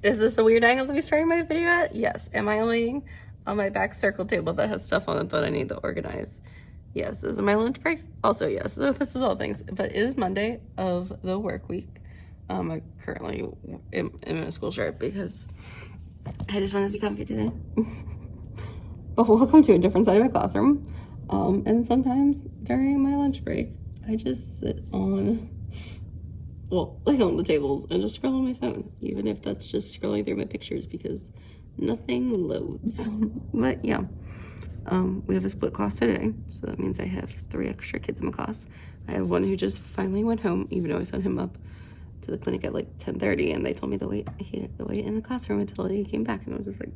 Is this a weird angle to be starting my video at? Yes. Am I laying on my back circle table that has stuff on it that I need to organize? Yes. Is it my lunch break? Also yes. So this is all things, but it is Monday of the work week. I currently am in a school shirt because I just wanted to be comfy today. But welcome to a different side of my classroom. And sometimes during my lunch break, I just sit on, well, like on the tables and just scroll on my phone, even if that's just scrolling through my pictures because nothing loads. But yeah, we have a split class today, so that means I have 3 extra kids in my class. I have one who just finally went home, even though I sent him up to the clinic at like 10:30, and they told me to wait in the classroom until he came back, and I was just like,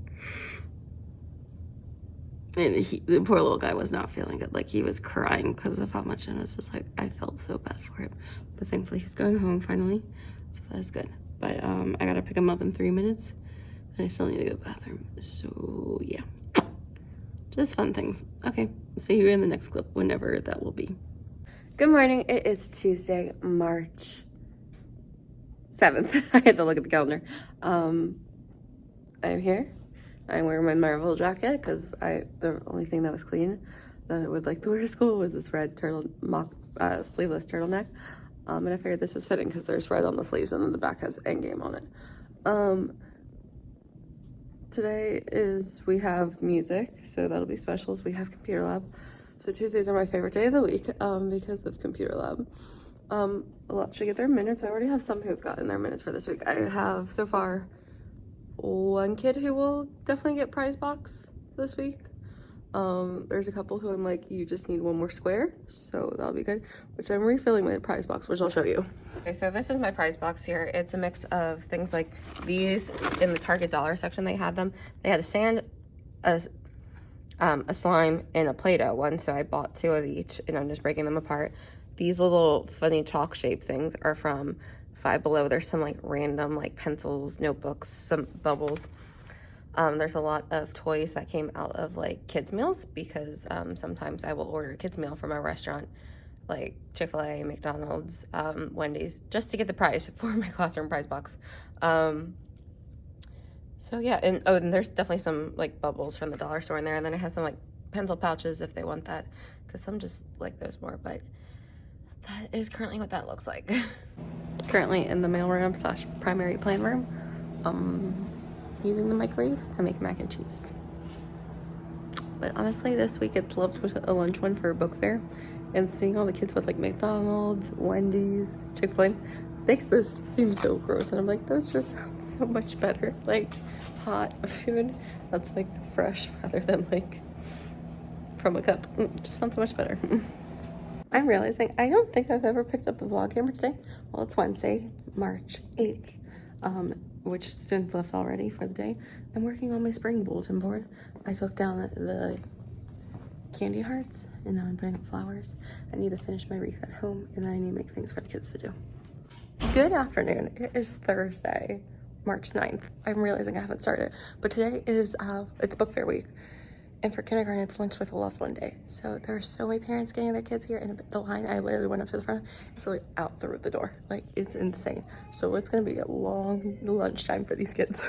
and the poor little guy was not feeling good. Like, he was crying because of how much, and it was just like, I felt so bad for him. But thankfully he's going home finally, so that's good. But I gotta pick him up in 3 minutes, and I still need to go to the bathroom. So yeah, just fun things. Okay, see you in the next clip, whenever that will be. Good morning. It is Tuesday, March 7th. I had to look at the calendar. I'm here. I'm wearing my Marvel jacket because the only thing that was clean that I would like to wear to school was this red sleeveless turtleneck. And I figured this was fitting because there's red on the sleeves and then the back has Endgame on it. Today we have music, so that'll be specials. We have computer lab. So Tuesdays are my favorite day of the week because of computer lab. A lot should get their minutes. I already have some who've gotten their minutes for this week. I have so far 1 kid who will definitely get prize box this week. There's a couple who I'm like, you just need 1 more square, so that'll be good, which I'm refilling my prize box, which I'll show you. Okay, so this is my prize box here. It's a mix of things like these. In the Target dollar section they had them. They had a sand, a slime, and a Play-Doh one, so I bought 2 of each, and I'm just breaking them apart. These little funny chalk shape things are from Five Below. There's some like random like pencils, notebooks, some bubbles. There's a lot of toys that came out of like kids meals because sometimes I will order a kids meal from a restaurant like Chick-fil-A, McDonald's, Wendy's, just to get the prize for my classroom prize box. So yeah, and there's definitely some like bubbles from the dollar store in there, and then it has some like pencil pouches if they want that, because some just like those more. But that is currently what that looks like. Currently in the mailroom / primary plan room, using the microwave to make mac and cheese. But honestly, this week it's loved with a lunch one for a book fair, and seeing all the kids with like McDonald's, Wendy's, Chick-fil-A makes this seem so gross, and I'm like, those just sound so much better. Like hot food that's like fresh rather than like from a cup. Just sounds so much better. I'm realizing I don't think I've ever picked up the vlog camera today. Well, it's Wednesday, March 8th, which students left already for the day. I'm working on my spring bulletin board. I took down the candy hearts, and now I'm putting up flowers. I need to finish my wreath at home, and then I need to make things for the kids to do. Good afternoon. It is Thursday, March 9th. I'm realizing I haven't started, but today is, it's book fair week. And for kindergarten, it's lunch with a loved one day. So there are so many parents getting their kids here, and the line, I literally went up to the front, it's like out through the door. Like, it's insane. So it's gonna be a long lunchtime for these kids.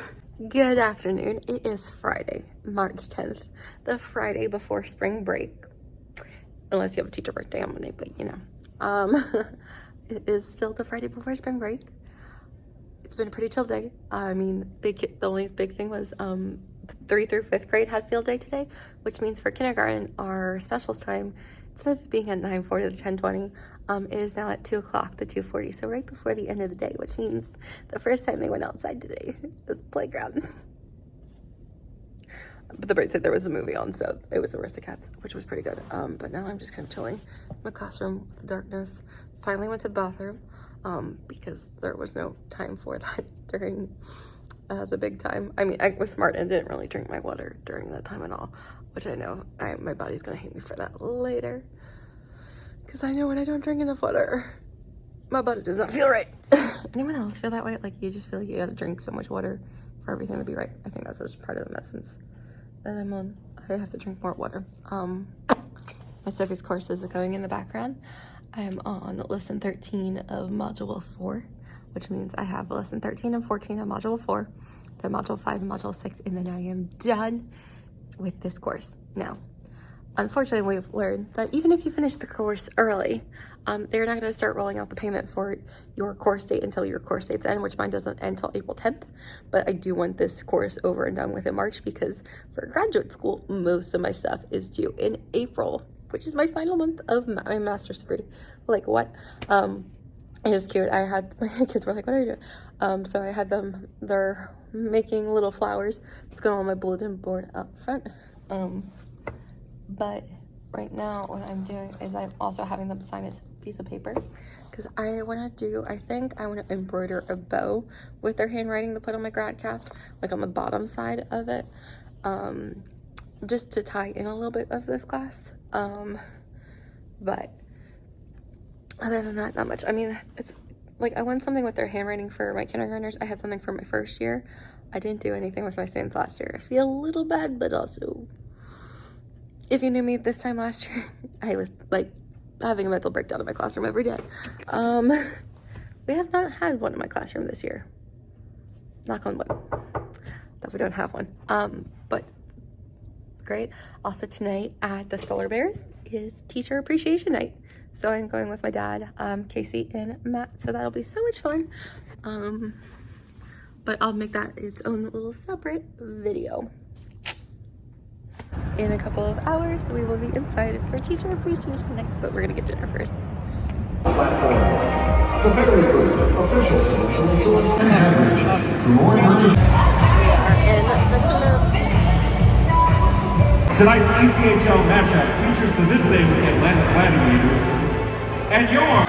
Good afternoon. It is Friday, March 10th, the Friday before spring break. Unless you have a teacher birthday on Monday, but you know. It is still the Friday before spring break. It's been a pretty chill day. I mean, the only big thing was 3 through 5th grade had field day today, which means for kindergarten, our specials time, instead of it being at 9:40 to 10:20, it is now at 2 o'clock to 2:40, so right before the end of the day, which means the first time they went outside today was the playground. But the bright side, there was a movie on, so it was Aristocats, which was pretty good. But now I'm just kind of chilling in my classroom with the darkness. Finally went to the bathroom because there was no time for that during the big time. I mean, I was smart and didn't really drink my water during that time at all, which I know my body's gonna hate me for that later, because I know when I don't drink enough water, my body does not feel right. Anyone else feel that way? Like, you just feel like you gotta drink so much water for everything to be right? I think that's just part of the medicines that I'm on. I have to drink more water. My civics course is going in the background. I am on lesson 13 of module 4, which means I have lesson 13 and 14 on module 4, then module 5 and module 6, and then I am done with this course. Now, unfortunately, we've learned that even if you finish the course early, they're not going to start rolling out the payment for your course date until your course date's end, which mine doesn't end until April 10th. But I do want this course over and done with in March because for graduate school, most of my stuff is due in April, which is my final month of my master's degree. Like, what? It was cute. I had, my kids were like, what are you doing? So I had them, they're making little flowers. It's going on my bulletin board up front. But right now what I'm doing is I'm also having them sign a piece of paper because I want to do, I think I want to embroider a bow with their handwriting to put on my grad cap, like on the bottom side of it, just to tie in a little bit of this class. But other than that, not much. I mean, it's like I want something with their handwriting for my kindergartners. I had something for my first year. I didn't do anything with my students last year. I feel a little bad, but also, if you knew me this time last year, I was like having a mental breakdown in my classroom every day. We have not had one in my classroom this year. Knock on wood that we don't have one. But great. Also tonight at the Solar Bears is Teacher Appreciation Night. So I'm going with my dad, Casey and Matt. So that'll be so much fun. But I'll make that its own little separate video. In a couple of hours, we will be inside for Teacher Appreciation Night, but we're gonna get dinner first. Platform. The very first official George average. For more information. We are in the clubs. Tonight's ECHL matchup features the visiting Atlanta Gladiators and your